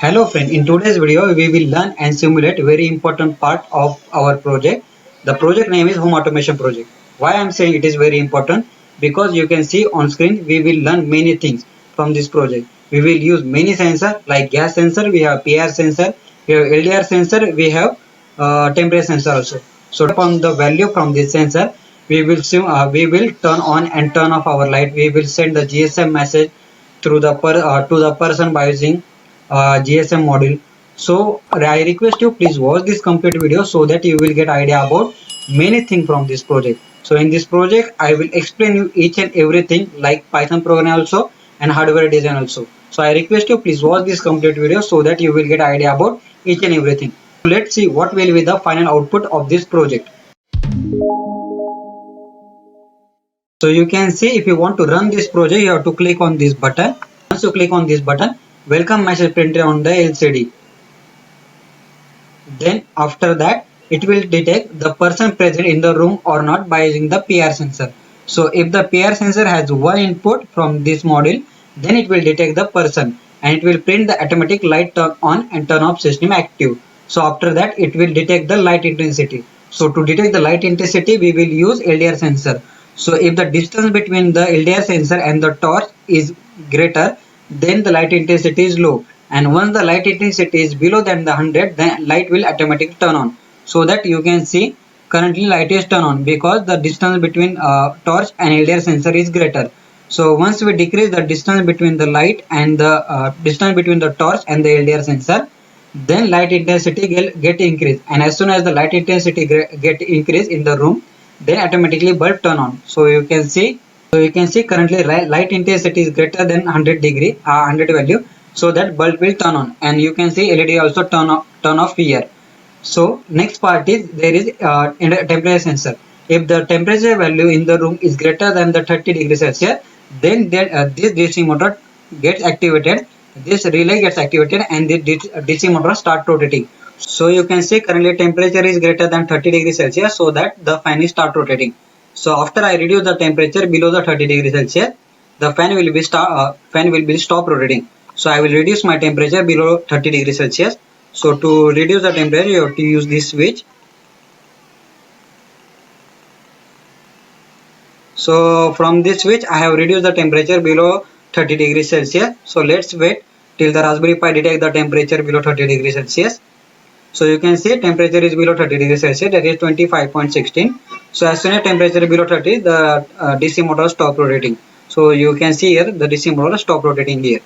Hello friend, in today's video we will learn and simulate very important part of our project. The project name is Home Automation Project. Why I am saying it is very important? Because you can see on screen we will learn many things from this project. We will use many sensor like gas sensor, we have PR sensor, we have LDR sensor, we have temperature sensor also. So upon the value from this sensor, we will turn on and turn off our light. We will send the GSM message through to the person by using GSM module. So I request you please watch this complete video so that you will get idea about many things from this project. So in this project I will explain you each and everything like Python program also and hardware design also. So I request you please watch this complete video so that you will get idea about each and everything. So let's see what will be the final output of this project. So you can see if you want to run this project you have to click on this button. Once you click on this button, welcome message printed on the LCD. Then after that it will detect the person present in the room or not by using the PR sensor. So if the PR sensor has one input from this module, then it will detect the person and it will print the automatic light turn on and turn off system active. So after that it will detect the light intensity. So to detect the light intensity we will use LDR sensor. So if the distance between the LDR sensor and the torch is greater, then the light intensity is low, and once the light intensity is below than the 100, then light will automatically turn on. So that you can see currently light is turn on because the distance between torch and LDR sensor is greater. So once we decrease the distance between the light and the distance between the torch and the LDR sensor, then light intensity get increased, and as soon as the light intensity get increased in the room, then automatically bulb turn on. So you can see currently light intensity is greater than 100 degree 100 value, so that bulb will turn on, and you can see LED also turn off here. So next part is there is in a temperature sensor. If the temperature value in the room is greater than the 30 degrees Celsius, then this DC motor gets activated, this relay gets activated, and the DC motor start rotating. So you can see currently temperature is greater than 30 degrees Celsius, so that the fan is start rotating. So after I reduce the temperature below the 30 degrees Celsius, the fan will be stop rotating. So I will reduce my temperature below 30 degrees Celsius. So to reduce the temperature, you have to use this switch. So from this switch, I have reduced the temperature below 30 degrees Celsius. So let's wait till the Raspberry Pi detect the temperature below 30 degrees Celsius. So you can see temperature is below 30 degrees Celsius, that is 25.16. So as soon as temperature is below 30, the DC motor stop rotating. So you can see here the DC motor stop rotating here.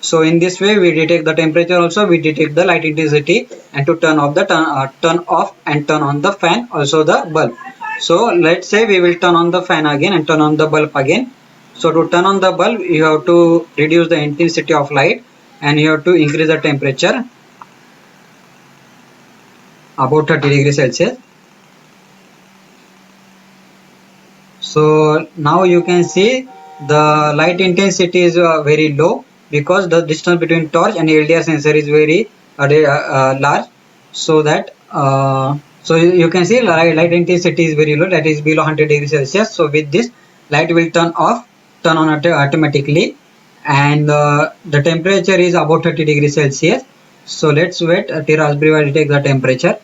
So in this way we detect the temperature also, we detect the light intensity, and to turn off the turn off and turn on the fan, also the bulb. So let's say we will turn on the fan again and turn on the bulb again. So to turn on the bulb you have to reduce the intensity of light and you have to increase the temperature about 30 degrees Celsius. So now you can see the light intensity is very low because the distance between torch and LDR sensor is very large. So that so you can see light intensity is very low, that is below 100 degrees Celsius. So with this light will turn off, turn on automatically, and the temperature is about 30 degrees Celsius. So let's wait till Raspberry Pi detect the temperature.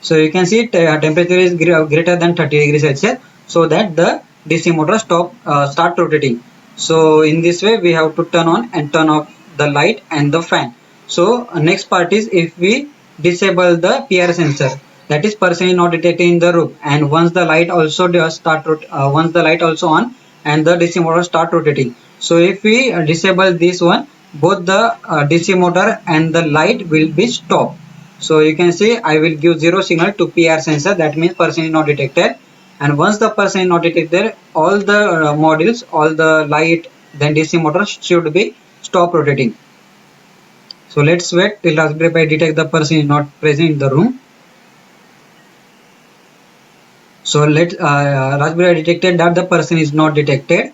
So you can see temperature is greater than 30 degrees Celsius, so that the DC motor start rotating. So in this way we have to turn on and turn off the light and the fan. So next part is if we disable the PR sensor, that is person is not detected in the room, and once the light also once the light also on and the DC motor start rotating. So if we disable this one, both the DC motor and the light will be stopped. So you can see I will give zero signal to PR sensor, that means person is not detected, and once the person is not detected, all the modules, all the light, then DC motor should be stop rotating. So let's wait till Raspberry Pi detect the person is not present in the room. So let Raspberry Pi detected that the person is not detected.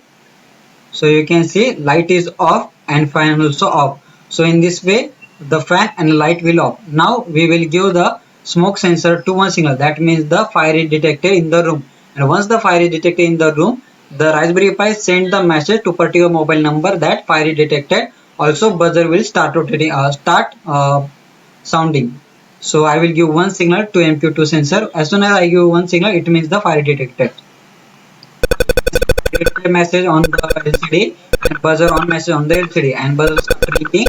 So you can see light is off and fan also off. So in this way the fan and light will off. Now we will give the smoke sensor to one signal, that means the fire is detected in the room, and once the fire is detected in the room, the Raspberry Pi send the message to particular mobile number that fire is detected Also buzzer will start rotating, sounding. So I will give one signal to MQ2 sensor. As soon as I give one signal, it means the fire detected. Display message on the LCD and buzzer on message on the LCD, and buzzer start ringing.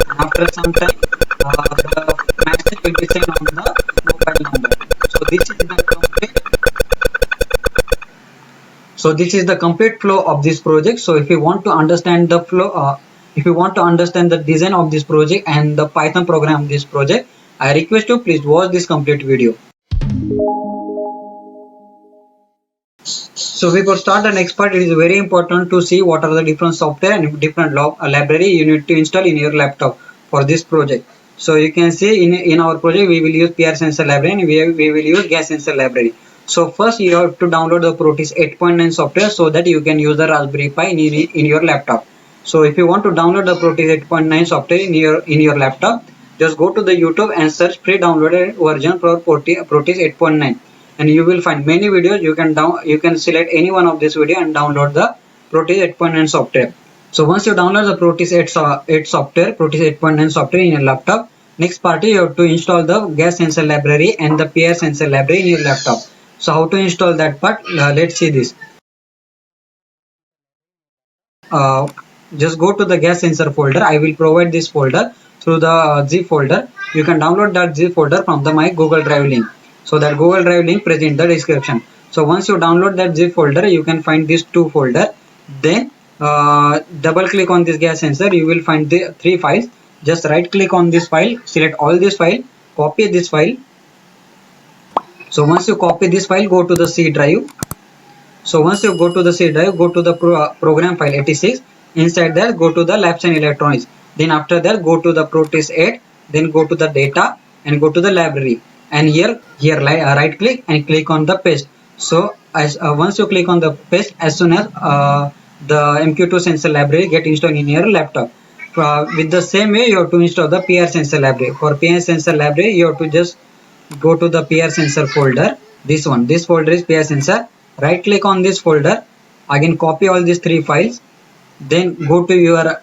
And after some time, the message will be sent on the mobile number. So this is the complete. So this is the complete flow of this project. So if you want to understand the flow, if you want to understand the design of this project and the Python program of this project, I request you please watch this complete video. So before start the next part, it is very important to see what are the different software and different library you need to install in your laptop for this project. So you can see in our project we will use PR sensor library and we will use gas sensor library. So first you have to download the Proteus 8.9 software so that you can use the Raspberry Pi in your laptop. So if you want to download the Proteus 8.9 software in your laptop, just go to the YouTube and search pre-downloaded version for Proteus 8.9, and you will find many videos. You can select any one of this video and download the Proteus 8.9 software. So once you download the Proteus 8 software, Proteus 8.9 software in your laptop, next part you have to install the gas sensor library and the PR sensor library in your laptop. So how to install that part? Let's see this. uh, just go to the gas sensor folder. I will provide this folder through the zip folder. You can download that zip folder from the my Google Drive link. So that Google Drive link present in the description. So once you download that zip folder, you can find these two folder. Then double click on this gas sensor. You will find the three files. Just right click on this file, select all this file, copy this file. So once you copy this file, go to the C drive. So once you go to the C drive, go to the program file 86. Inside that, go to the labs and electronics. Then after that, go to the Proteus 8. Then go to the data and go to the library. And here right click and click on the paste. So as once you click on the paste, as soon as the MQ2 sensor library get installed in your laptop. With the same way, you have to install the PR sensor library. For PR sensor library, you have to just go to the PR sensor folder. This folder is PR sensor. Right click on this folder, again copy all these three files, then go to your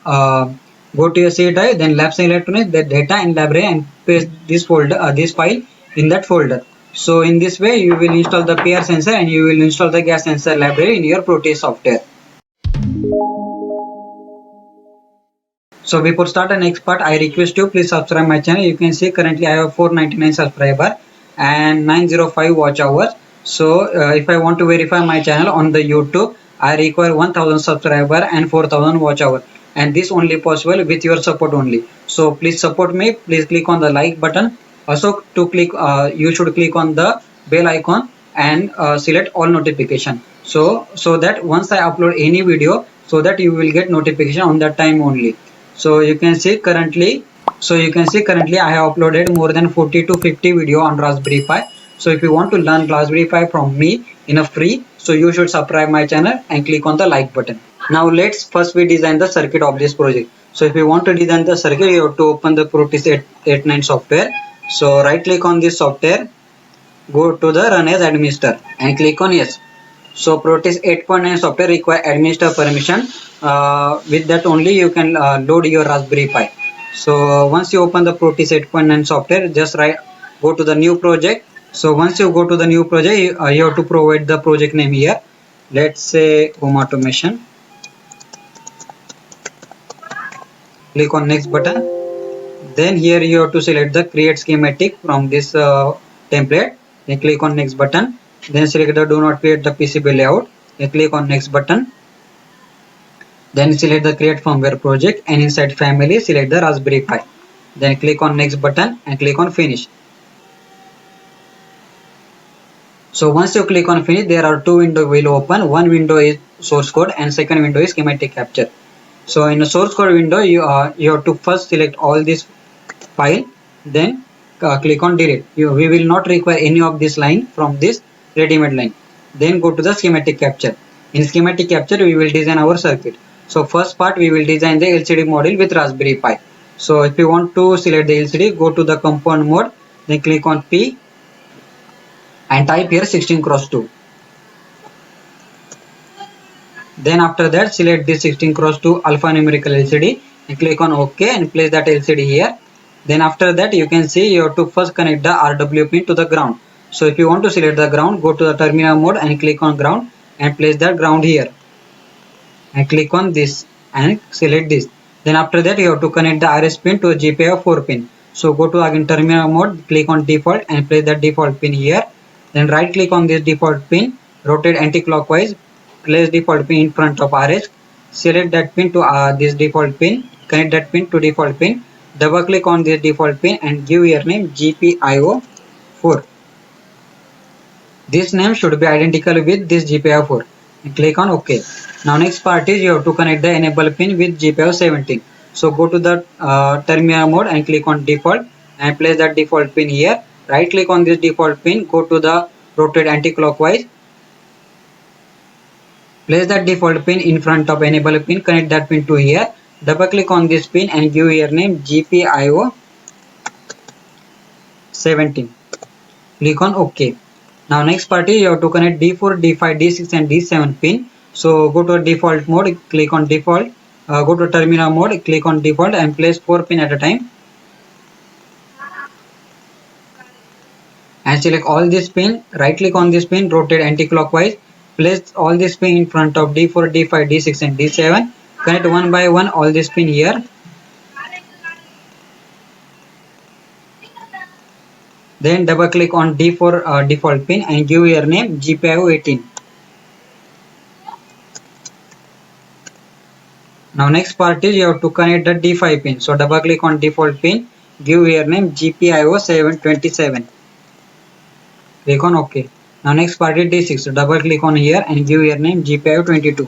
C drive, then labs and electronics, the data and library, and paste this folder, this file in that folder. So in this way you will install the PR sensor and you will install the gas sensor library in your Proteus software. So before start the next part, I request you please subscribe my channel. You can see currently I have 499 subscriber and 905 watch hours. So if I want to verify my channel on the YouTube, I require 1000 subscriber and 4000 watch hour, and this only possible with your support only. So please support me. Please click on the like button. Also to click, you should click on the bell icon and select all notification. So that once I upload any video, so that you will get notification on that time only. So you can see currently I have uploaded more than 40 to 50 video on Raspberry Pi. So if you want to learn Raspberry Pi from me in a free, so you should subscribe my channel and click on the like button. Now let's first we design the circuit of this project. So if you want to design the circuit, you have to open the Proteus 8.9 software. So right click on this software, go to the run as administrator and click on yes. So Proteus 8.9 software require administrator permission. With that only you can load your Raspberry Pi. So once you open the Proteus 8.9 software, just go to the new project. So once you go to the new project, you have to provide the project name here. Let's say home automation. Click on next button. Then here you have to select the create schematic from this template. Then click on next button. Then select the do not create the PCB layout. Then click on next button. Then select the create firmware project, and inside family select the Raspberry Pi. Then click on next button and click on finish. So once you click on finish, there are two windows will open. One window is source code and second window is schematic capture. So in the source code window, you have to first select all this file, then click on delete. We will not require any of this line from this ready-made line. Then go to the schematic capture. In schematic capture, we will design our circuit. So first part, we will design the LCD module with Raspberry Pi. So if you want to select the LCD, go to the component mode, then click on P and type here 16x2. Then after that, select this 16x2 alphanumerical LCD and click on OK and place that LCD here. Then after that you can see you have to first connect the RW pin to the ground. So if you want to select the ground, go to the terminal mode and click on ground and place that ground here and click on this and select this. Then after that you have to connect the RS pin to a GPIO 4 pin. So go to again terminal mode, click on default and place that default pin here. Then right click on this default pin, rotate anti-clockwise, place default pin in front of RS, select that pin to this default pin, connect that pin to default pin, double click on this default pin and give your name GPIO 4. This name should be identical with this GPIO 4 and click on OK. Now next part is you have to connect the enable pin with GPIO 17. So go to the terminal mode and click on default and place that default pin here. Right click on this default pin, go to the rotate anti-clockwise, place that default pin in front of enable pin, connect that pin to here. Double click on this pin and give your name GPIO 17. Click on OK. Now next part is you have to connect D4, D5, D6 and D7 pin. So go to default mode, click on default, go to terminal mode, click on default and place 4 pin at a time. And select all this pin, right click on this pin, rotate anti-clockwise, place all this pin in front of D4, D5, D6 and D7. Connect one by one all this pin here. Then double click on D4 default pin and give your name GPIO 18. Now next part is you have to connect the D5 pin. So double click on default pin, give your name GPIO 727. Click on OK. Now next part is D6. So double click on here and give your name GPIO 22.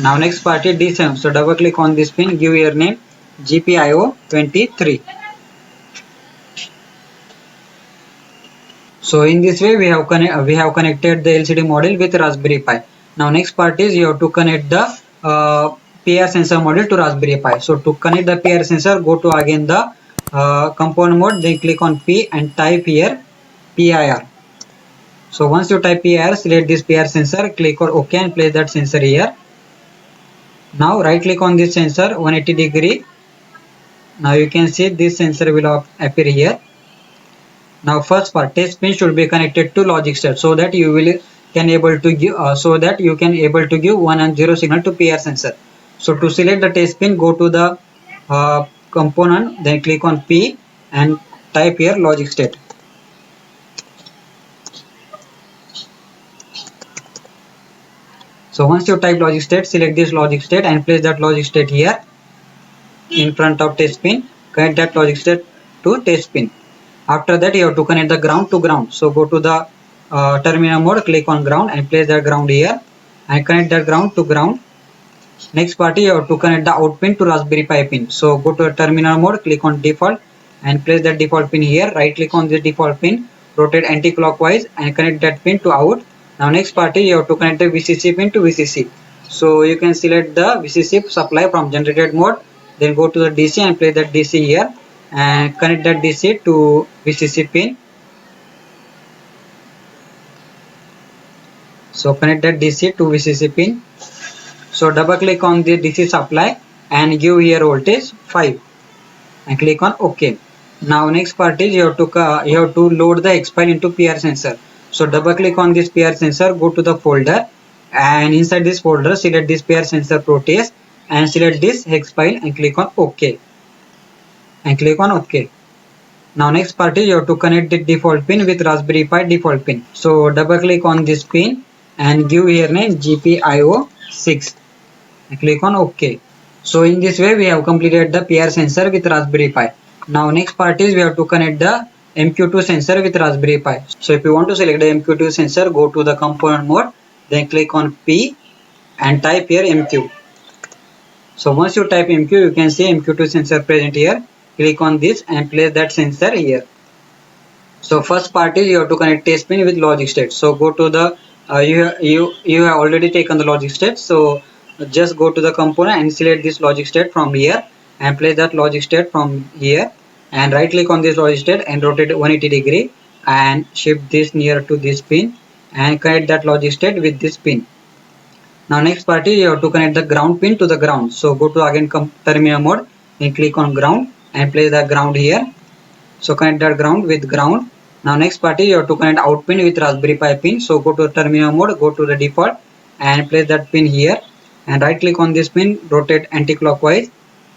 Now next part is D7. So double click on this pin, give your name GPIO 23. So in this way we have connected the LCD module with Raspberry Pi. Now next part is you have to connect the PIR sensor module to Raspberry Pi. So to connect the PIR sensor, go to again the component mode, then click on P and type here PIR. So once you type PIR, select this PIR sensor, click on OK and place that sensor here. Now right click on this sensor 180 degree. Now you can see this sensor will appear here. Now first part, test pin should be connected to logic state so that you can able to give 1 and 0 signal to PIR sensor. So to select the test pin, go to the component, then click on P and type here logic state. So once you type logic state, select this logic state and place that logic state here in front of test pin. Connect that logic state to test pin. After that you have to connect the ground to ground. So go to the terminal mode, click on ground and place that ground here and connect that ground to ground. Next part you have to connect the out pin to Raspberry Pi pin. So go to a terminal mode, click on default and place that default pin here. Right click on this default pin, rotate anti-clockwise and connect that pin to out. Now next part you have to connect the VCC pin to VCC. So you can select the VCC supply from generated mode, then go to the DC and place that DC here and connect that DC to VCC pin. So connect that DC to VCC pin. So double click on the DC supply and give here voltage 5 and click on OK. Now next part is you have to load the hex file into PIR sensor. So double click on this PIR sensor, go to the folder and inside this folder select this PIR sensor Proteus and select this hex file and click on OK. And click on OK. Now next part is you have to connect the default pin with Raspberry Pi default pin. So double click on this pin and give here name GPIO 6 and click on OK. So in this way we have completed the PIR sensor with Raspberry Pi. Now next part is we have to connect the MQ2 sensor with Raspberry Pi. So if you want to select the MQ2 sensor, go to the component mode, then click on P and type here MQ. So once you type MQ, you can see MQ2 sensor present here. Click on this and place that sensor here. So first part is you have to connect test pin with logic state. So go to the you have already taken the logic state. So just go to the component and select this logic state from here and place that logic state from here and right click on this logic state and rotate 180 degree and shift this near to this pin and connect that logic state with this pin. Now next part is you have to connect the ground pin to the ground. So go to again terminal mode, then click on ground and place the ground here. So connect that ground with ground. Now next part is you have to connect out pin with Raspberry Pi pin. So go to terminal mode, go to the default and place that pin here and right click on this pin, rotate anti-clockwise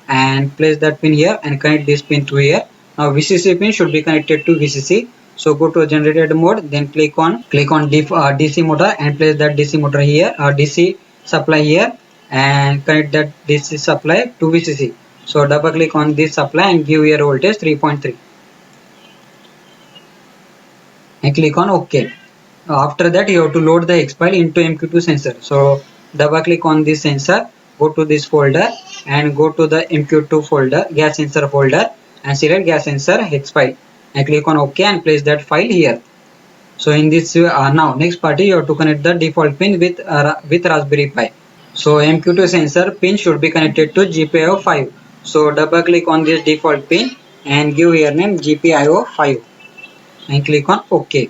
and place that pin here and connect this pin to here. Now VCC pin should be connected to VCC. So go to generated mode, then click on DC motor and place that DC motor here, DC supply here and connect that DC supply to VCC. So double click on this supply and give here voltage 3.3 and click on OK. After that you have to load the X file into MQ2 sensor. So double click on this sensor, go to this folder and go to the MQ2 folder, gas sensor folder and select gas sensor X file and click on OK and place that file here. So in this now next part you have to connect the default pin with Raspberry Pi. So MQ2 sensor pin should be connected to GPIO 5. So double click on this default pin and give here name GPIO 5 and click on OK.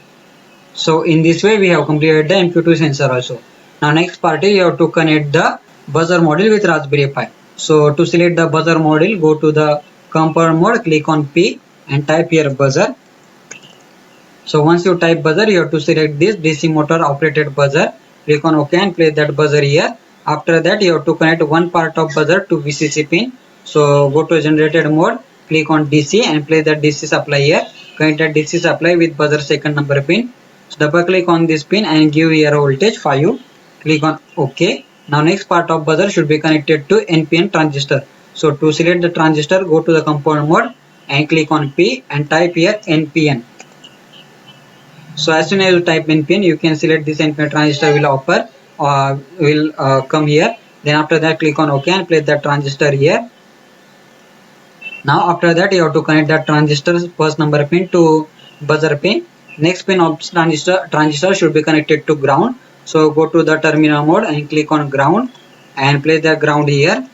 So in this way we have completed the MQ2 sensor also. Now next part is you have to connect the buzzer module with Raspberry Pi. So to select the buzzer module, go to the component mode, click on P and type here buzzer. So once you type buzzer, you have to select this DC motor operated buzzer, click on OK and place that buzzer here. After that you have to connect one part of buzzer to VCC pin. So go to generated mode, click on DC and place that DC supply here. Connect that DC supply with buzzer second number pin. So double click on this pin and give here voltage 5. Click on OK. Now next part of buzzer should be connected to NPN transistor. So to select the transistor, go to the component mode and click on P and type here NPN. So as soon as you type NPN, you can select this NPN transistor will offer will come here. Then after that click on OK and place that transistor here. Now after that you have to connect that transistor's first number pin to buzzer pin. Next pin of transistor should be connected to ground. So go to the terminal mode and click on ground and place the ground here.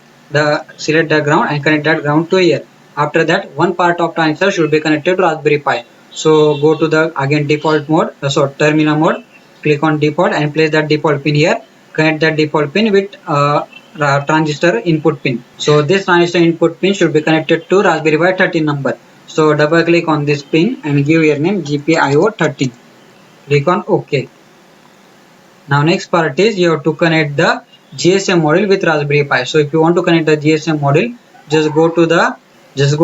Select the ground and connect that ground to here. After that one part of transistor should be connected to Raspberry Pi. So go to the again default mode, terminal mode, click on default and place that default pin here. Connect that default pin with transistor input pin. So this transistor input pin should be connected to Raspberry Pi 13 number. So double click on this pin and give your name GPIO 13. Click on OK. Now next part is you have to connect the GSM module with Raspberry Pi. So if you want to connect the GSM module, just go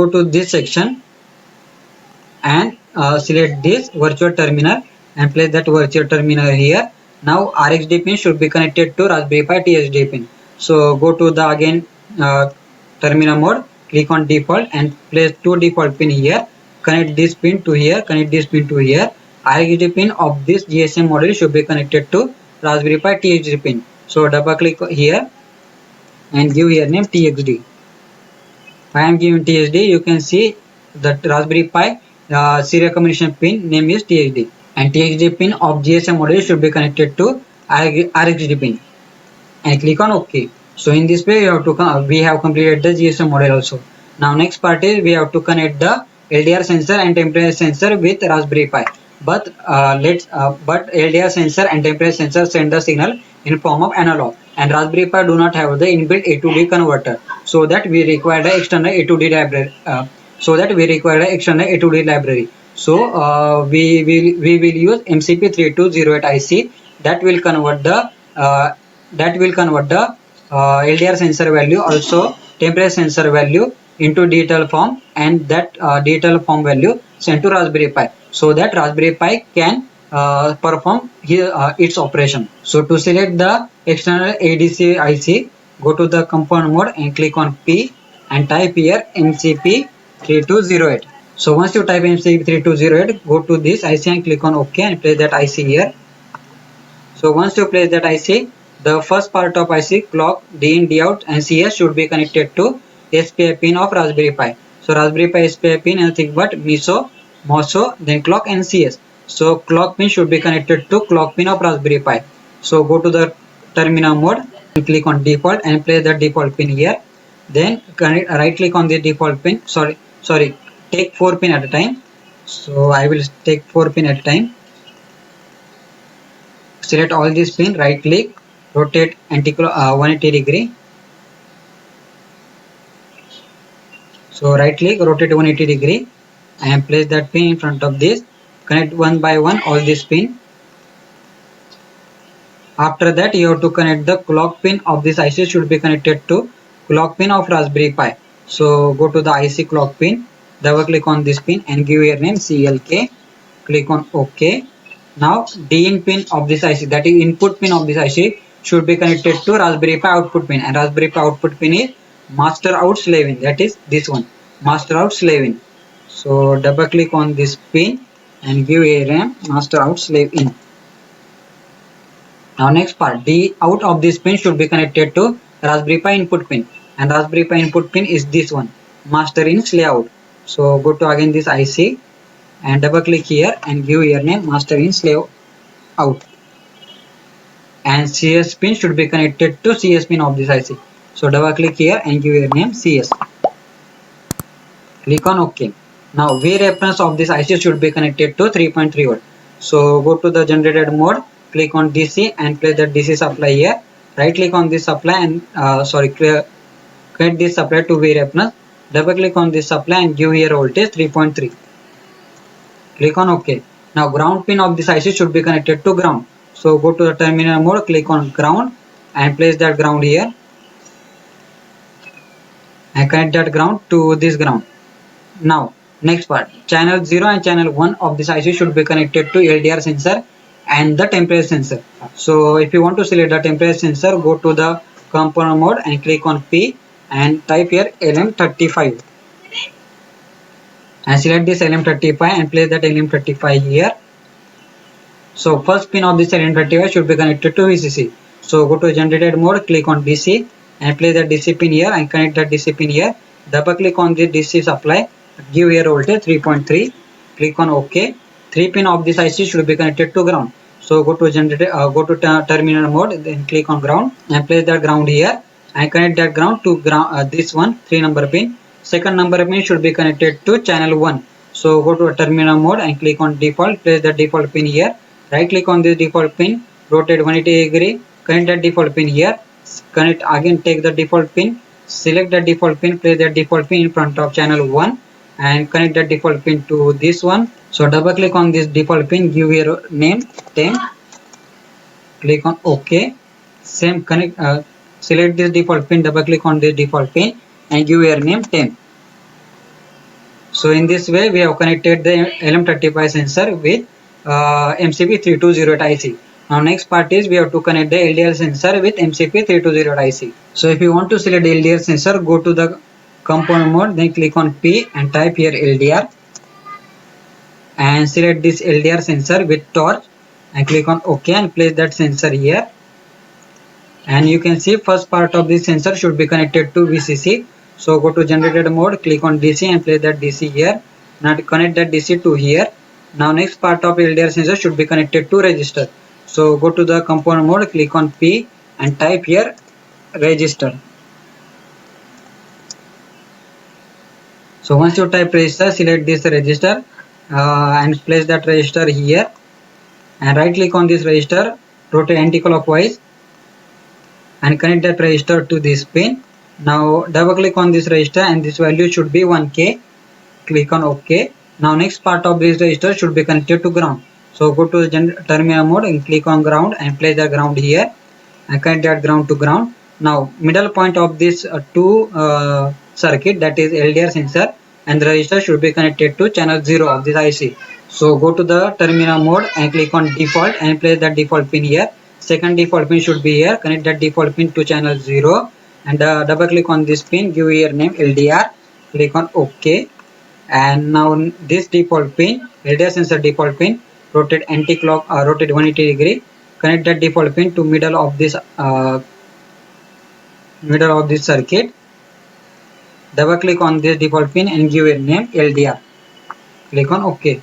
to this section and select this virtual terminal and place that virtual terminal here. Now RxD pin should be connected to Raspberry Pi THD pin. So go to the again terminal mode, click on default and place two default pin here. Connect this pin to here, connect this pin to here. RxD pin of this GSM module should be connected to Raspberry Pi THD pin. So double click here and give here name TXD. I am giving THD. You can see that Raspberry Pi serial combination pin name is THD and THD pin of GSM module should be connected to RxD pin and click on OK. So in this way we have completed the GSM module also. Now next part is we have to connect the LDR sensor and temperature sensor with Raspberry Pi. But LDR sensor and temperature sensor send the signal in form of analog and Raspberry Pi do not have the inbuilt A to D converter. So that we require the external A to D library. So we will use MCP3208 IC that will convert the LDR sensor value, also temperature sensor value into digital form and that digital form value sent to Raspberry Pi so that Raspberry Pi can perform its operation. So to select the external ADC IC, go to the component mode and click on P and type here MCP3208. So once you type MCP3208, go to this IC and click on OK and place that IC here. So once you place that IC, the first part of IC clock, D in, D out and CS should be connected to SPI pin of Raspberry Pi. So Raspberry Pi SPI pin nothing but MOSO, then clock and CS. So clock pin should be connected to clock pin of Raspberry Pi. So go to the terminal mode and click on default and place the default pin here. Then right click on the default pin. Take 4 pin at a time. So I will take 4 pin at a time. Select all these pin, right click rotate 180 degree. So right click, rotate 180 degree and place that pin in front of this. Connect one by one all this pin. After that, you have to connect the clock pin of this IC should be connected to clock pin of Raspberry Pi. So go to the IC clock pin, double click on this pin and give your name CLK. Click on OK. Now DIN pin of this IC, that is input pin of this IC, should be connected to Raspberry Pi output pin, and Raspberry Pi output pin is master out slave in, that is this one, master out slave in. So double click on this pin and give a name master out slave in. Now next part, the out of this pin should be connected to Raspberry Pi input pin, and Raspberry Pi input pin is this one, master in slave out. So go to again this IC and double click here and give your name master in slave out, and CS pin should be connected to CS pin of this IC. So double click here and give your name CS. Click on OK. Now V reference of this IC should be connected to 3.3 volt. So go to the generated mode, click on DC and place the DC supply here. Right click on this supply and connect this supply to V reference. Double click on this supply and give here voltage 3.3. Click on OK. Now ground pin of this IC should be connected to ground. So go to the terminal mode, click on ground and place that ground here and connect that ground to this ground. Now next part, channel 0 and channel 1 of this IC should be connected to LDR sensor and the temperature sensor. So if you want to select the temperature sensor, go to the component mode and click on P and type here LM35 and select this LM35 and place that LM35 here. So first pin of this LM35 should be connected to VCC. So go to generated mode, click on DC and place the DC pin here and connect the DC pin here. Double click on the DC supply, give here voltage 3.3. Click on OK. 3 pin of this IC should be connected to ground. So go to terminal mode, then click on ground and place that ground here and connect that ground to this one 3 number pin. Second number pin should be connected to channel 1. So go to terminal mode and click on default, place the default pin here. Right click on this default pin, rotate 180 degree, connect that default pin here. Connect again, take the default pin, select the default pin, place the default pin in front of channel 1 and connect the default pin to this one. So double click on this default pin, give your name temp, click on OK. Same connect, select this default pin, double click on this default pin and give your name temp. So in this way we have connected the LM35 sensor with MCP3208 IC. Now next part is we have to connect the LDR sensor with MCP3208 IC. So if you want to select the LDR sensor, go to the component mode, then click on P and type here LDR and select this LDR sensor with torch and click on OK and place that sensor here. And you can see first part of this sensor should be connected to VCC. So go to generated mode, click on DC and place that DC here. Now connect that DC to here. Now next part of LDR sensor should be connected to register. So go to the component mode, click on P and type here register. So once you type register, select this register and place that register here and right click on this register, rotate anti-clockwise and connect that register to this pin. Now double click on this register and this value should be 1K. Click on OK. Now next part of this register should be connected to ground. So go to the terminal mode and click on ground and place the ground here and connect that ground to ground. Now middle point of this two circuit, that is LDR sensor and the register, should be connected to channel 0 of this IC. So go to the terminal mode and click on default and place that default pin here. Second default pin should be here. Connect that default pin to channel 0 and double click on this pin, give here name LDR, click on OK. And now this default pin, LDR sensor default pin, rotate anti-clock, rotate 180 degree, connect that default pin to middle of this circuit. Double click on this default pin and give it name LDR. Click on OK.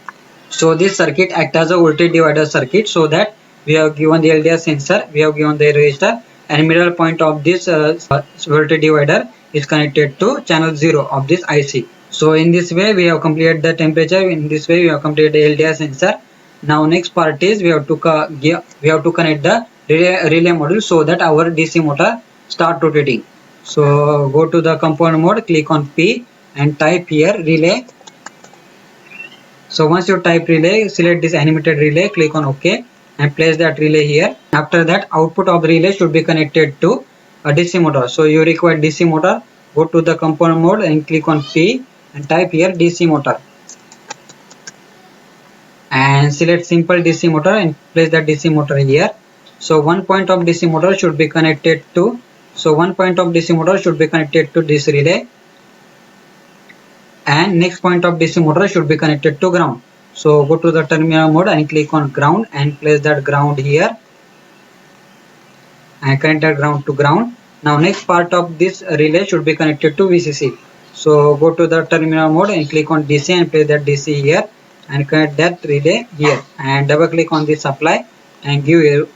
So this circuit acts as a voltage divider circuit, so that we have given the LDR sensor, we have given the resistor, and middle point of this voltage divider is connected to channel 0 of this IC. So in this way we have completed the temperature. In this way we have completed the LDR sensor. Now next part is we have to connect the relay module so that our DC motor start rotating. So go to the component mode, click on P and type here relay. So once you type relay, select this animated relay, click on OK and place that relay here. After that, output of the relay should be connected to a DC motor. So you require DC motor, go to the component mode and click on P and type here DC motor. And select simple DC motor and place the DC motor here. So one point of DC motor should be connected to this relay, and next point of DC motor should be connected to ground. So go to the terminal mode and click on ground and place that ground here and connect that ground to ground. Now next part of this relay should be connected to VCC. So go to the terminal mode and click on DC and place that DC here and connect that relay here and double click on the supply and give here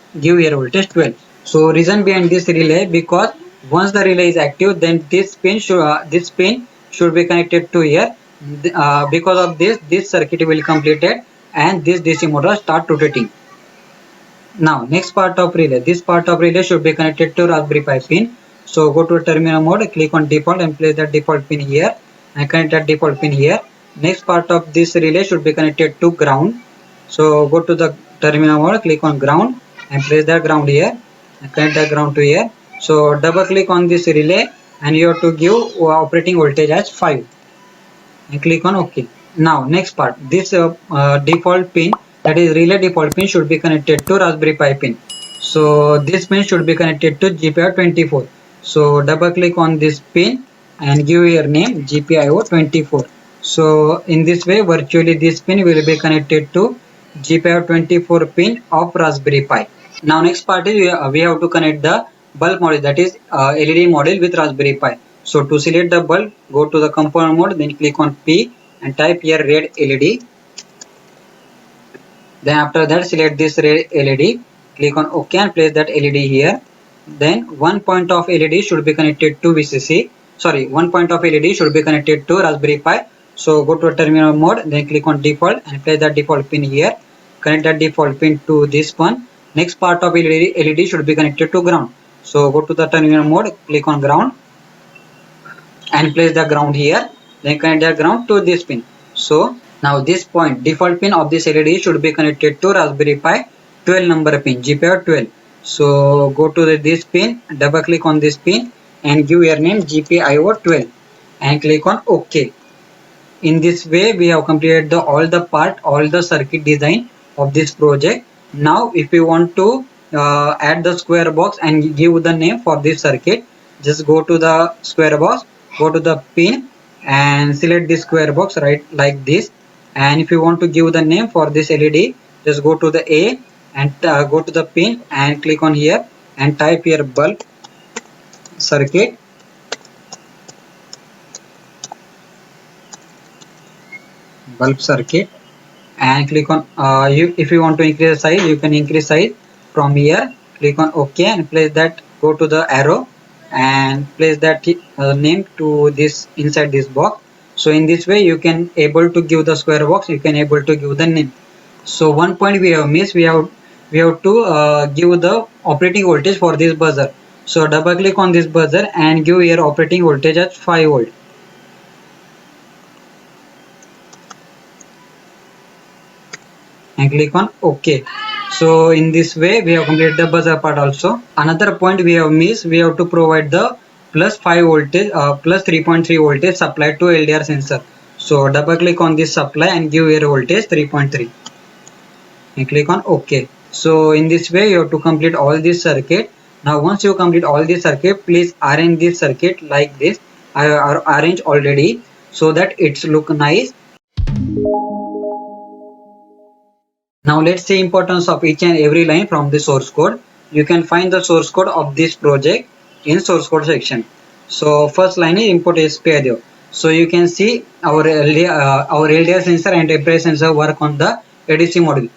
voltage 12. So reason behind this relay, because once the relay is active, then this pin should be connected to here. Because of this circuit will completed and this DC motor start rotating. Now next part of relay, this part of relay should be connected to Raspberry Pi pin. So go to terminal mode, click on default and place that default pin here and connect that default pin here. Next part of this relay should be connected to ground. So go to the terminal mode, click on ground and place that ground here and connect that ground to here. So double click on this relay and you have to give operating voltage as 5 and click on OK. Now next part, this default pin, that is relay default pin, should be connected to Raspberry Pi pin. So this pin should be connected to GPIO24. So double click on this pin and give your name GPIO24. So in this way virtually this pin will be connected to GPIO24 pin of Raspberry Pi. Now next part is we have to connect the bulb module, that is LED module with Raspberry Pi. So to select the bulb, go to the component mode, then click on P and type here red LED. Then after that select this red LED, click on OK and place that LED here. Then one point of LED should be connected to VCC. Sorry, one point of LED should be connected to Raspberry Pi. So go to terminal mode, then click on default and place that default pin here. Connect that default pin to this one. Next part of LED should be connected to ground. So go to the terminal mode, click on ground and place the ground here. Then connect the ground to this pin. So now this point, default pin of this LED should be connected to Raspberry Pi 12 number pin, GPIO12. So go to this pin, double click on this pin and give your name GPIO12 and click on OK. In this way we have completed all the circuit design of this project. Now if you want to add the square box and give the name for this circuit, just go to the square box, go to the pin and select this square box right like this. And if you want to give the name for this LED, just go to the A and go to the pin and click on here and type here bulb circuit. Bulb circuit and click on if you want to increase the size, you can increase size from here. Click on OK and place that, go to the arrow and place that name to this inside this box. So in this way you can able to give the square box, you can able to give the name. So one point we have missed, we have to give the operating voltage for this buzzer. So double click on this buzzer and give here operating voltage as 5 volt. And click on OK. So in this way we have completed the buzzer part also. Another point we have missed, we have to provide the plus 5 voltage plus 3.3 voltage supply to LDR sensor. So double click on this supply and give here voltage 3.3 and click on OK. So in this way you have to complete all this circuit. Now once you complete all this circuit, please arrange this circuit like this. I arrange already so that it's look nice. Now let's see importance of each and every line from the source code. You can find the source code of this project in source code section. So first line is input SPI deo. So you can see our LDR sensor and temperature sensor work on the ADC module.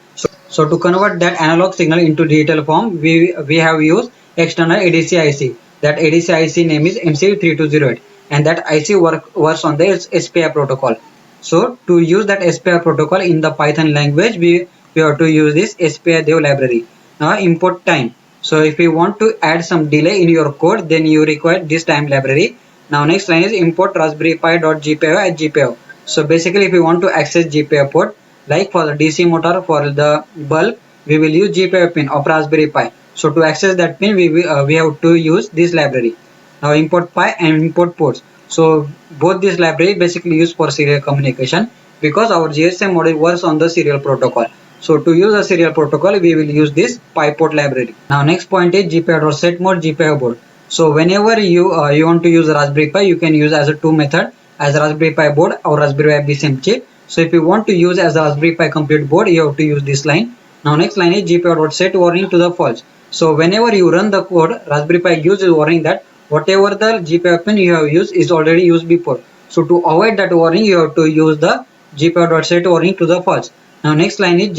So to convert that analog signal into digital form, we have used external ADC IC. That ADC IC name is MC3208 and that IC works on the SPI protocol. So to use that SPI protocol in the Python language, we have to use this SPI deo library. Now import time. So if you want to add some delay in your code, then you require this time library. Now next line is import raspberry pi.gpio as gpio. So basically if you want to access gpio port, like for the DC motor, for the bulb, we will use gpio pin of raspberry pi. So to access that pin, we have to use this library. Now import pi and import ports. So both these library basically used for serial communication, because our GSM module works on the serial protocol. So to use a serial protocol, we will use this PyPort library. Now next point is GPIO.set mode GPIO board. So whenever you want to use Raspberry Pi, you can use as a two method, as Raspberry Pi board or Raspberry Pi BSM chip. So if you want to use as a Raspberry Pi complete board, you have to use this line. Now next line is GPIO.set warning to the false. So whenever you run the code, Raspberry Pi gives a warning that whatever the GPIO pin you have used is already used before. So to avoid that warning, you have to use the GPIO.set warning to the false. Now next line is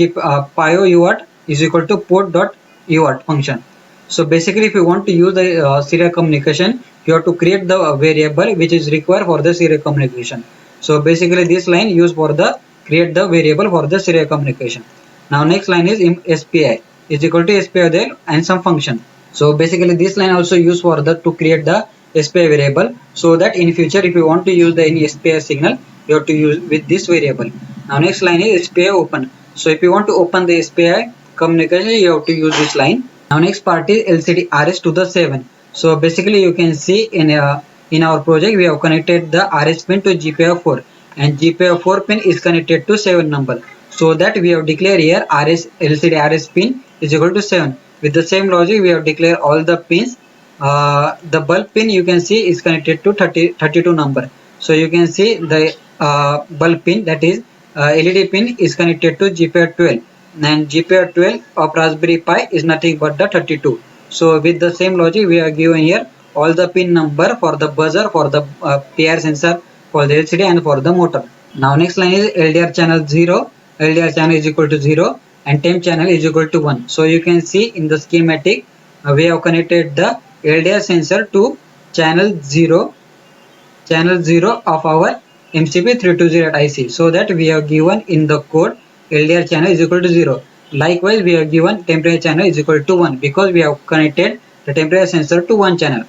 pio uart is equal to port.uart function. So basically if you want to use the serial communication, you have to create the variable which is required for the serial communication. So basically this line used for the create the variable for the serial communication. Now next line is SPI is equal to SPI there and some function. So basically this line also used for the to create the SPI variable, so that in future if you want to use the any SPI signal, you have to use with this variable. Now next line is SPI open. So if you want to open the SPI communication, you have to use this line. Now next part is LCD RS to the 7. So basically you can see in our project we have connected the RS pin to GPIO4, and GPIO4 pin is connected to 7 number. So that we have declared here LCD RS pin is equal to 7. With the same logic, we have declared all the pins. The bulb pin you can see is connected to 32 number. So you can see the bulb pin, that is LED pin, is connected to GPIO 12, and GPIO 12 of Raspberry Pi is nothing but the 32. So with the same logic, we are given here all the pin number for the buzzer, for the PIR sensor, for the LCD and for the motor. Now next line is LDR channel 0, LDR channel is equal to 0 and temp channel is equal to 1. So you can see in the schematic we have connected the LDR sensor to channel 0 of our MCP320 IC, so that we have given in the code LDR channel is equal to 0. Likewise we have given temperature channel is equal to 1, because we have connected the temperature sensor to one channel.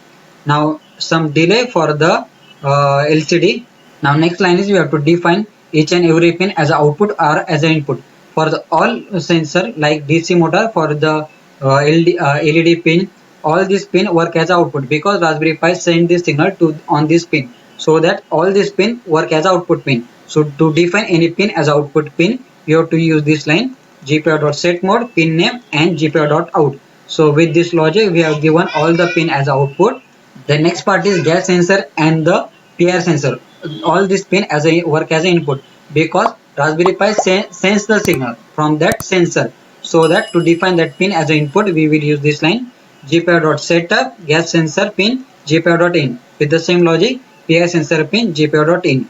Now some delay for the LCD. Now next line is we have to define each and every pin as an output or as an input. For the all sensor like DC motor, for the LED pin, all these pin work as output, because Raspberry Pi send this signal to on this pin, so that all these pin work as output pin. So to define any pin as output pin, you have to use this line GPIO.set mode pin name and GPIO.out. So with this logic we have given all the pin as output. The next part is gas sensor and the PIR sensor. All this pin as a work as an input, because Raspberry Pi sends the signal from that sensor. So that to define that pin as an input, we will use this line GPIO.setup gas sensor pin GPIO.in. With the same logic, PIR sensor pin GPIO.in.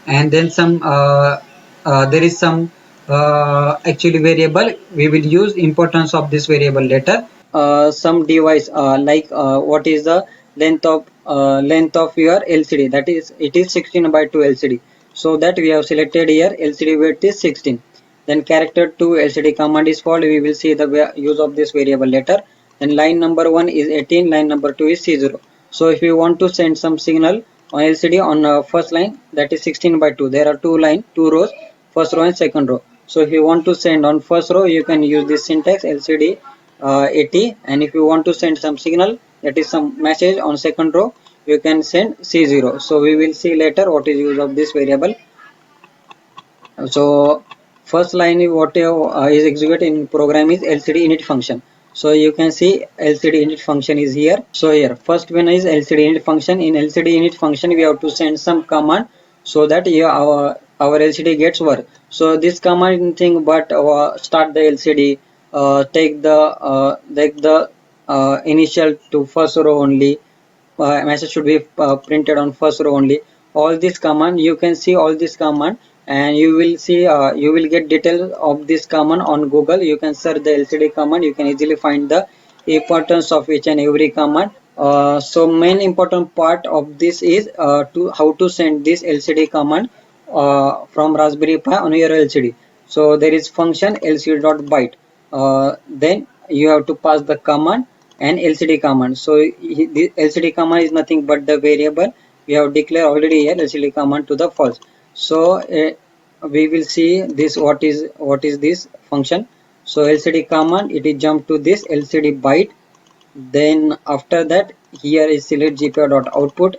And then some there is some actually variable. We will use importance of this variable later. Some device what is the length of your LCD, that is it is 16 by 2 LCD. So that we have selected here LCD width is 16. Then character to LCD command is called. We will see the use of this variable later. Then line number 1 is 18, line number 2 is C0. So if you want to send some signal on LCD on first line, that is 16 by 2, there are two rows, first row and second row. So if you want to send on first row, you can use this syntax LCD 80, and if you want to send some signal, that is some message on second row, you can send C0. So we will see later what is use of this variable. So first line what is executed in program is LCD init function. So you can see LCD init function is here. So here first one is LCD init function. In LCD init function we have to send some command, so that our LCD gets work. So this command thing, but start the LCD, take the initial to first row only, message should be printed on first row only. All this command, you can see all this command, and you will see you will get details of this command on Google. You can search the LCD command, you can easily find the importance of each and every command. So main important part of this is to how to send this LCD command from Raspberry Pi on your LCD. So there is function LCD.byte. Then you have to pass the command and LCD command. So the LCD command is nothing but the variable we have declared already here, LCD command to the false. So we will see this, what is this function. So LCD command, it is jump to this LCD byte. Then after that, here is select GPIO dot output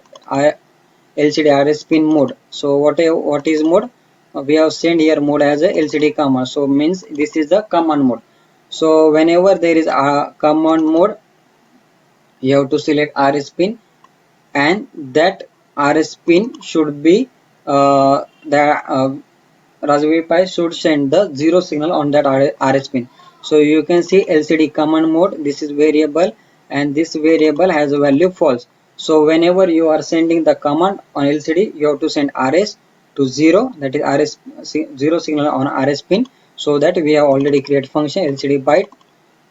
LCD RS pin mode. So what is mode? We have sent here mode as a LCD command. So means this is the command mode. So whenever there is a command mode, you have to select RS pin, and that RS pin should be the Raspberry Pi should send the zero signal on that RS pin. So you can see LCD command mode, this is variable, and this variable has a value false. So whenever you are sending the command on LCD, you have to send RS to 0, that is RS 0 signal on RS pin. So that we have already created function LCD byte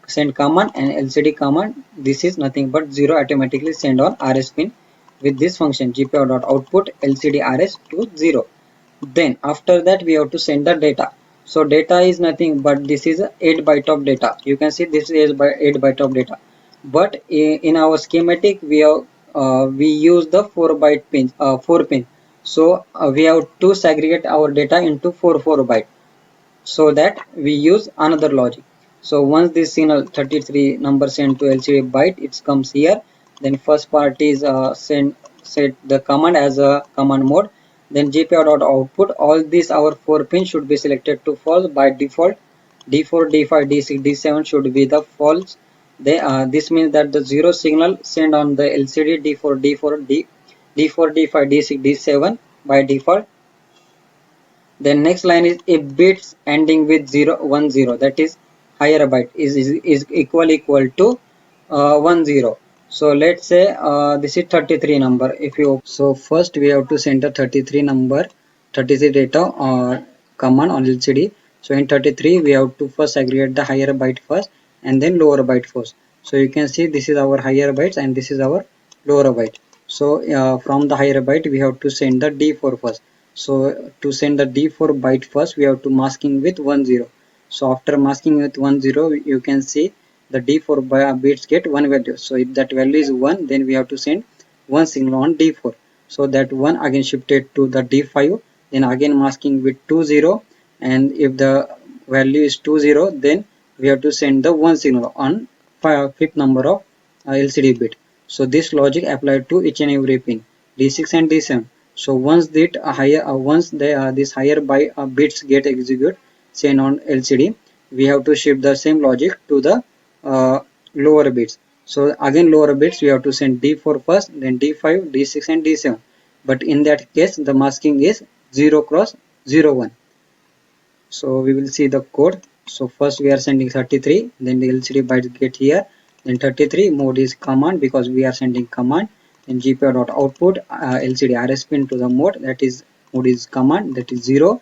send command and LCD command. This is nothing but 0 automatically send on RS pin with this function GPIO.output LCD RS to 0. Then after that we have to send the data. So data is nothing but this is a 8 byte of data. You can see this is 8 byte of data. But in our schematic we have we use the 4 byte pin 4 pin. So we have to segregate our data into 4 byte, so that we use another logic. So once this signal 33 number sent to LCD byte, it comes here. Then first part is set the command as a command mode. Then GPIO.output, all these our 4 pins should be selected to false by default. D4, D5, D6, D7 should be the false. This means that the 0 signal sent on the LCD D4, D4, D4, D5, D6, D7 by default. Then next line is if bits ending with 0 1 0, that is higher byte is equal to 1 0. So let's say this is 33 number. If you, so first we have to send the 33 number 33 data command on LCD. So in 33 we have to first aggregate the higher byte first and then lower byte first. So you can see this is our higher bytes and this is our lower byte. So from the higher byte we have to send the D4 first. So to send the D4 byte first, we have to masking with 10. So after masking with 10, you can see the D4 bits get one value. So if that value is 1, then we have to send one signal on D4. So that 1 again shifted to the D5, then again masking with 20, and if the value is 20, then we have to send the one signal on fifth number of LCD bit. So this logic applied to each and every pin D6 and D7. So once that once this higher by bits get executed, say on LCD, we have to shift the same logic to the lower bits. So again lower bits we have to send D4 first, then D5, D6 and D7. But in that case the masking is 0 cross 0 1. So we will see the code. So first we are sending 33, then the LCD bytes get here, then 33 mode is command because we are sending command. Then GPIO.output LCD RS pin to the mode, that is mode is command, that is 0.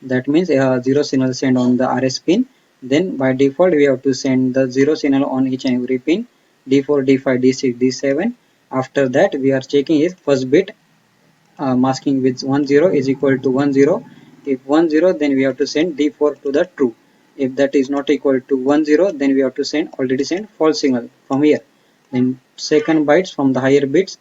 That means 0 signal send on the RS pin. Then by default we have to send the 0 signal on each and every pin D4, D5, D6, D7. After that we are checking is first bit masking with 10 is equal to 10. If 10, then we have to send D4 to the true. If that is not equal to 10, then we have to already send false signal from here. Then second bytes from the higher bits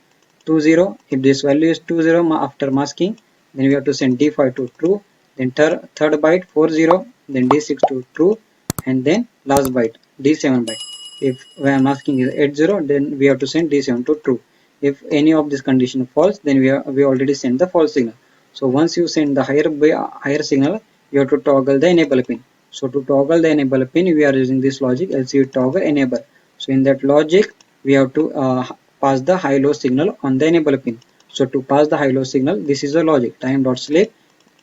20. If this value is 20 after masking, then we have to send D5 to true. Then third byte 40, then D6 to true, and then last byte D7 byte. If when masking is 80, then we have to send D7 to true. If any of this condition false, then we already send the false signal. So once you send the higher signal, you have to toggle the enable pin. So to toggle the enable pin, we are using this logic LCD toggle enable. So in that logic, we have to pass the high-low signal on the enable pin. So to pass the high-low signal, this is the logic time.sleep.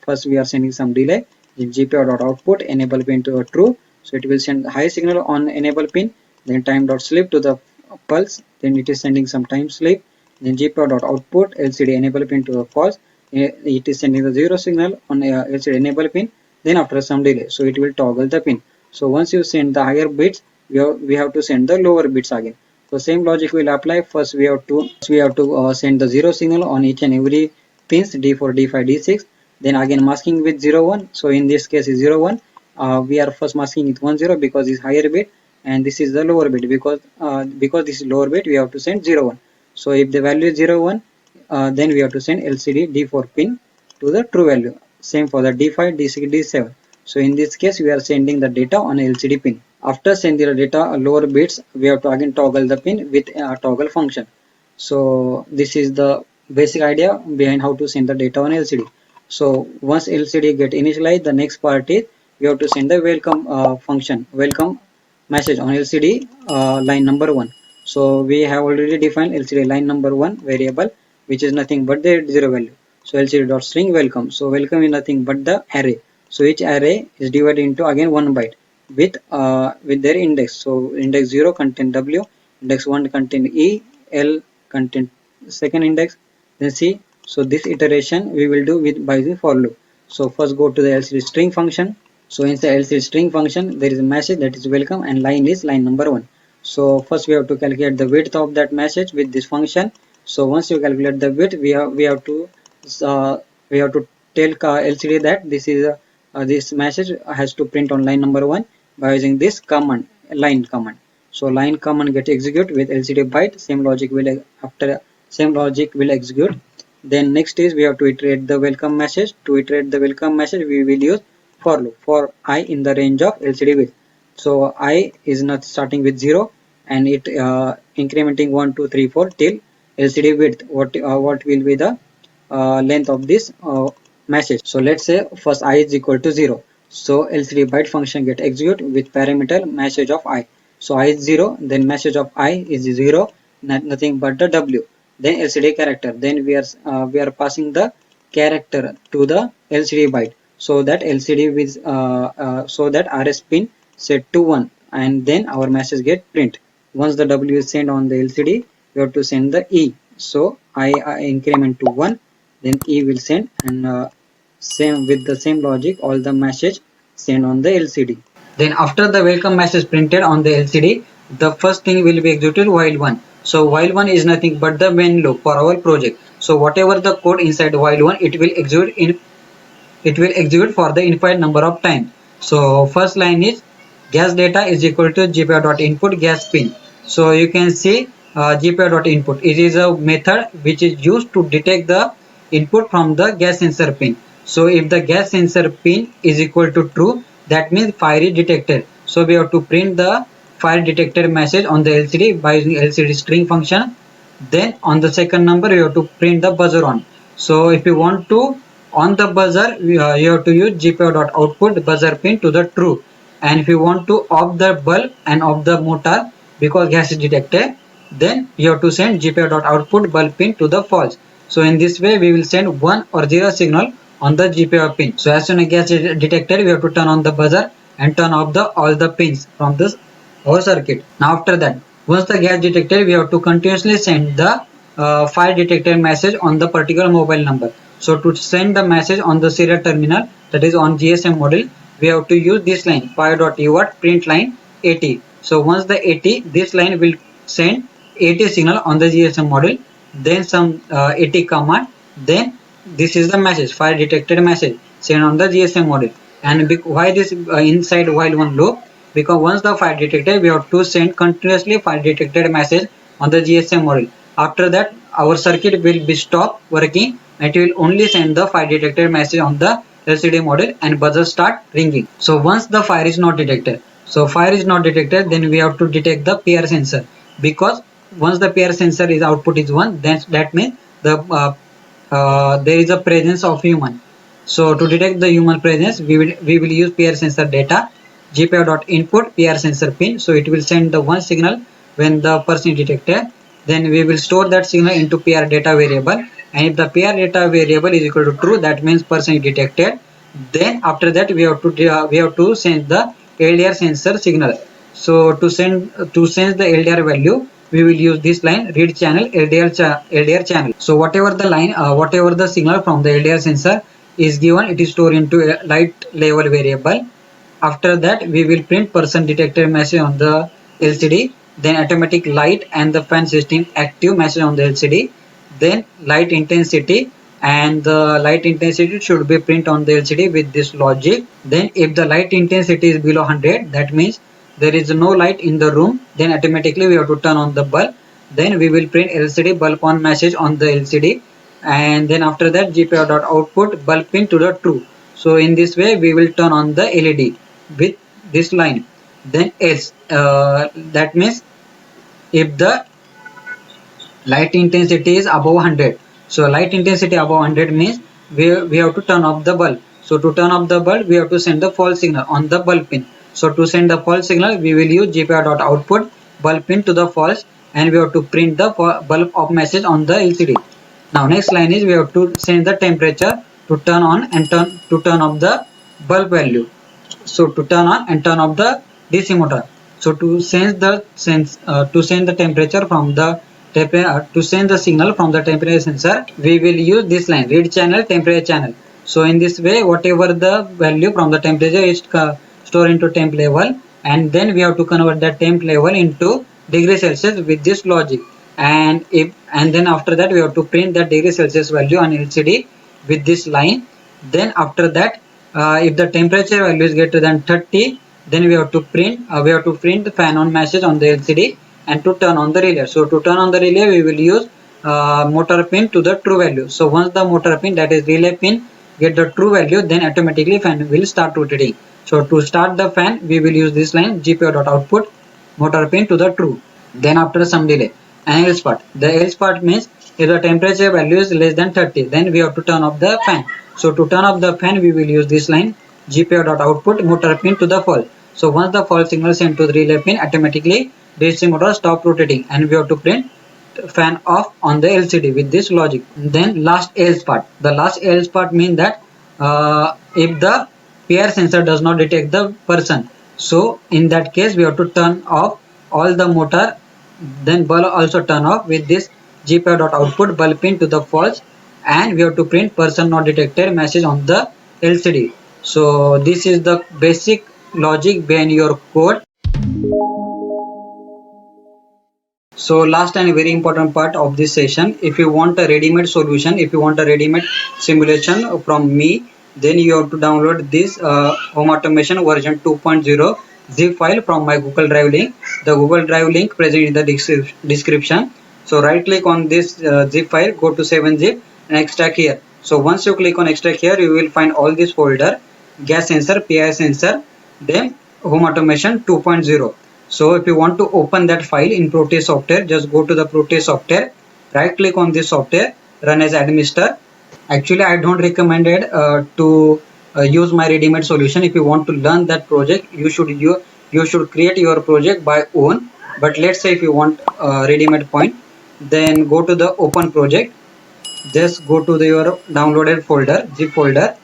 First we are sending some delay. Then GPIO.output enable pin to a true. So it will send high signal on enable pin. Then time.sleep to the pulse. Then it is sending some time sleep. Then GPIO.output LCD enable pin to a false. It is sending the 0 signal on LCD enable pin. Then after some delay, so it will toggle the pin. So once you send the higher bits, we have to send the lower bits again. So same logic will apply. First we have to send the 0 signal on each and every pins D4, D5, D6. Then again masking with 0 1. So in this case is 0 1. We are first masking with 1 0 because it's higher bit. and this is the lower bit, because this is lower bit we have to send 0 1. So if the value is 0 1, then we have to send LCD D4 pin to the true value. Same for the D5, D6, D7. So in this case we are sending the data on LCD pin. After sending the data lower bits, we have to again toggle the pin with a toggle function. So this is the basic idea behind how to send the data on LCD. So once LCD get initialized, the next part is we have to send the welcome function, welcome message on LCD line number 1. So we have already defined LCD line number 1 variable, which is nothing but the 0 value. So LCD dot string welcome. So welcome is nothing but the array. So each array is divided into again 1 byte with their index. So index 0 contain W, index 1 contain E, L contain second index, then C. So this iteration we will do with by the for loop. So first go to the LCD string function. So inside LCD string function there is a message that is welcome, and line is line number 1. So first we have to calculate the width of that message with this function. So once you calculate the width, uh, we have to tell LCD that this message has to print on line number 1 by using this command, line command. So line command get execute with LCD byte. Same logic will execute. Then next is we have to iterate the welcome message. To iterate the welcome message, we will use for loop for I in the range of LCD width. So I is not starting with 0, and it incrementing 1 2 3 4 till LCD width. What will be the length of this message? So let's say first I is equal to 0. So LCD byte function get execute with parameter message of I. So I is 0, then message of I is 0, nothing but the W. Then LCD character. Then we are passing the character to the LCD byte, so that LCD with so that RS pin set to 1, and then our message get print. Once the W is sent on the LCD, we have to send the E. So I increment to 1, then E will send, and same with the same logic all the message sent on the LCD. Then after the welcome message printed on the LCD, the first thing will be executed while 1. So while 1 is nothing but the main loop for our project. So whatever the code inside while 1, it will execute for the infinite number of times. So first line is gas data is equal to gpio.input gas pin. So you can see gpio.input. It is a method which is used to detect the input from the gas sensor pin. So if the gas sensor pin is equal to true, that means fire is detected. So we have to print the fire detected message on the LCD by using LCD string function. Then on the second number you have to print the buzzer on. So if you want to on the buzzer, you have to use gpio.output buzzer pin to the true. And if you want to off the bulb and off the motor because gas is detected, then you have to send gpio.output bulb pin to the false. So in this way we will send 1 or 0 signal on the GPIO pin. So as soon as gas is detected, we have to turn on the buzzer and turn off all the pins from this our circuit. Now after that, once the gas detected, we have to continuously send the fire detected message on the particular mobile number. So to send the message on the serial terminal, that is on GSM module, we have to use this line fire.uart print line 80. So once the 80, this line will send 80 signal on the GSM module, then some 80 command, then this is the message fire detected message sent on the GSM module. And why this inside while one loop? Because once the fire detected, we have to send continuously fire detected message on the GSM module. After that, our circuit will be stopped working, and it will only send the fire detected message on the LCD module, and buzzer start ringing. So once the fire is not detected, then we have to detect the PR sensor, because once the PR sensor is output is 1, then that means there is a presence of human. So to detect the human presence, we will use PR sensor data gpio.input PR sensor pin. So it will send the one signal when the person is detected. Then we will store that signal into PR data variable, and if the PR data variable is equal to true, that means person is detected. Then after that we have to send the LDR sensor signal. So to sense the LDR value, we will use this line read channel LDR channel. So whatever the signal from the LDR sensor is given, it is stored into a light level variable. After that, we will print person detected message on the LCD, then automatic light and the fan system active message on the LCD, then light intensity, and the light intensity should be print on the LCD with this logic. Then if the light intensity is below 100, that means there is no light in the room, then automatically we have to turn on the bulb. Then we will print LCD bulb on message on the LCD, and then after that GPIO.output bulb pin to the true. So in this way we will turn on the LED with this line. Then else, that means if the light intensity is above 100. So light intensity above 100 means we have to turn off the bulb. So to turn off the bulb, we have to send the false signal on the bulb pin. So to send the false signal, we will use GPIO.output bulb pin to the false, and we have to print the bulb off message on the LCD. Now next line is we have to send the temperature to turn on and turn off the bulb value. So to turn on and turn off the DC motor. So to send the temperature from the to send the signal from the temperature sensor, we will use this line, read channel, temperature channel. So in this way, whatever the value from the temperature is stored into temp level, and then we have to convert that temp level into degree Celsius with this logic. And then after that we have to print that degree Celsius value on LCD with this line. Then after that, if the temperature value is greater than 30, then we have to print the fan on message on the LCD and to turn on the relay. So to turn on the relay, we will use motor pin to the true value. So once the motor pin, that is relay pin, get the true value, then automatically fan will start rotating. So to start the fan, we will use this line, GPIO.output motor pin to the true. Then after some delay, and else part. The else part means if the temperature value is less than 30, then we have to turn off the fan. So to turn off the fan, we will use this line, GPIO.output motor pin to the false. So once the false signal sent to the relay pin, automatically DC motor stop rotating, and we have to print fan off on the LCD with this logic. Then last else part. The last else part means that if the PIR sensor does not detect the person, so in that case we have to turn off all the motor, then bulb also turn off with this GPIO.output bulb pin to the false, and we have to print person not detected message on the LCD. So this is the basic logic behind your code. So last and very important part of this session, if you want a ready-made solution, if you want a ready-made simulation from me, then you have to download this home automation version 2.0 zip file from my Google Drive link. The Google Drive link present in the description. So right click on this zip file, go to 7-zip and extract here. So once you click on extract here, you will find all this folder, gas sensor, PIR sensor, then home automation 2.0. So if you want to open that file in Proteus software, just go to the Proteus software, right click on this software, run as administrator. Actually, I don't recommend it to use my ready-made solution. If you want to learn that project, you should create your project by own. But let's say if you want ready-made point, then go to the open project. Just go to your downloaded folder, zip folder.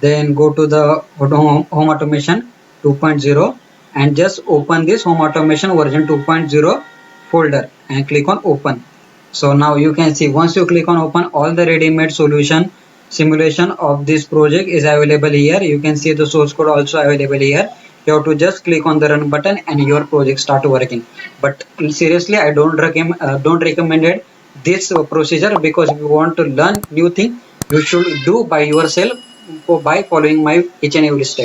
Then go to the home automation 2.0 and just open this home automation version 2.0 folder and click on open. So now you can see, once you click on open, all the ready-made solution simulation of this project is available here. You can see the source code also available here. You have to just click on the run button and your project start working. But seriously, I don't recommend it this procedure, because if you want to learn new thing, you should do by yourself by following my each and every step.